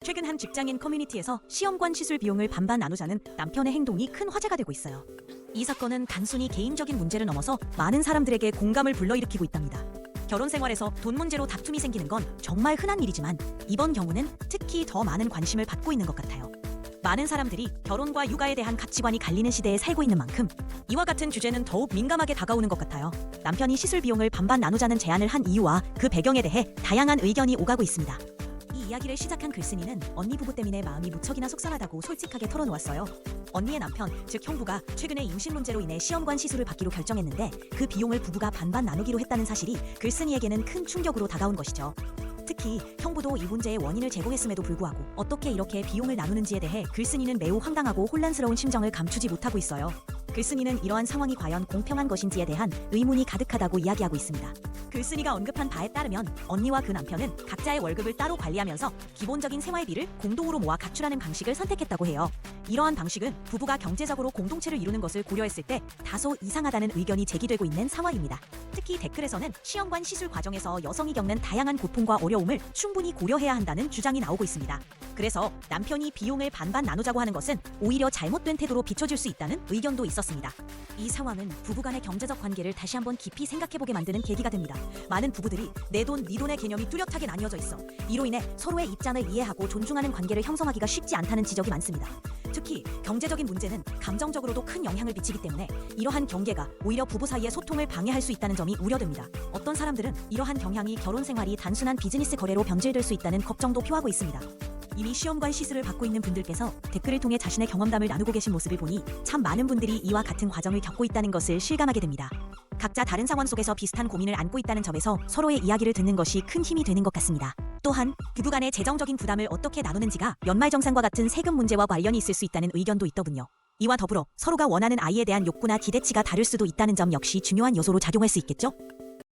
최근 한 직장인 커뮤니티에서 시험관 시술 비용을 반반 나누자는 남편의 행동이 큰 화제가 되고 있어요. 이 사건은 단순히 개인적인 문제를 넘어서 많은 사람들에게 공감을 불러일으키고 있답니다. 결혼 생활에서 돈 문제로 다툼이 생기는 건 정말 흔한 일이지만 이번 경우는 특히 더 많은 관심을 받고 있는 것 같아요. 많은 사람들이 결혼과 육아에 대한 가치관이 갈리는 시대에 살고 있는 만큼 이와 같은 주제는 더욱 민감하게 다가오는 것 같아요. 남편이 시술 비용을 반반 나누자는 제안을 한 이유와 그 배경에 대해 다양한 의견이 오가고 있습니다. 이 이야기를 시작한 글쓴이는 언니 부부 때문에 마음이 무척이나 속상하다고 솔직하게 털어놓았어요. 언니의 남편, 즉 형부가 최근에 임신 문제로 인해 시험관 시술을 받기로 결정했는데 그 비용을 부부가 반반 나누기로 했다는 사실이 글쓴이에게는 큰 충격으로 다가온 것이죠. 특히 형부도 이 문제의 원인을 제공했음에도 불구하고 어떻게 이렇게 비용을 나누는지에 대해 글쓴이는 매우 황당하고 혼란스러운 심정을 감추지 못하고 있어요. 글쓴이는 이러한 상황이 과연 공평한 것인지에 대한 의문이 가득하다고 이야기하고 있습니다. 글쓴이가 언급한 바에 따르면 언니와 그 남편은 각자의 월급을 따로 관리하면서 기본적인 생활비를 공동으로 모아 가출하는 방식을 선택했다고 해요. 이러한 방식은 부부가 경제적으로 공동체를 이루는 것을 고려했을 때 다소 이상하다는 의견이 제기되고 있는 상황입니다. 특히 댓글에서는 시험관 시술 과정에서 여성이 겪는 다양한 고통과 어려움을 충분히 고려해야 한다는 주장이 나오고 있습니다. 그래서 남편이 비용을 반반 나누자고 하는 것은 오히려 잘못된 태도로 비춰질 수 있다는 의견도 있었습니다. 이 상황은 부부간의 경제적 관계를 다시 한번 깊이 생각해보게 만드는 계기가 됩니다. 많은 부부들이 내 돈, 네 돈의 개념이 뚜렷하게 나뉘어져 있어. 이로 인해 서로의 입장을 이해하고 존중하는 관계를 형성하기가 쉽지 않다는 지적이 많습니다. 특히 경제적인 문제는 감정적으로도 큰 영향을 미치기 때문에 이러한 경계가 오히려 부부 사이의 소통을 방해할 수 있다는 점이 우려됩니다. 어떤 사람들은 이러한 경향이 결혼 생활이 단순한 비즈니스 거래로 변질될 수 있다는 걱정도 표하고 있습니다. 이미 시험관 시술을 받고 있는 분들께서 댓글을 통해 자신의 경험담을 나누고 계신 모습을 보니 참 많은 분들이 이와 같은 과정을 겪고 있다는 것을 실감하게 됩니다. 각자 다른 상황 속에서 비슷한 고민을 안고 있다는 점에서 서로의 이야기를 듣는 것이 큰 힘이 되는 것 같습니다. 또한 부부 간의 재정적인 부담을 어떻게 나누는지가 연말정산과 같은 세금 문제와 관련이 있을 수 있다는 의견도 있더군요. 이와 더불어 서로가 원하는 아이에 대한 욕구나 기대치가 다를 수도 있다는 점 역시 중요한 요소로 작용할 수 있겠죠?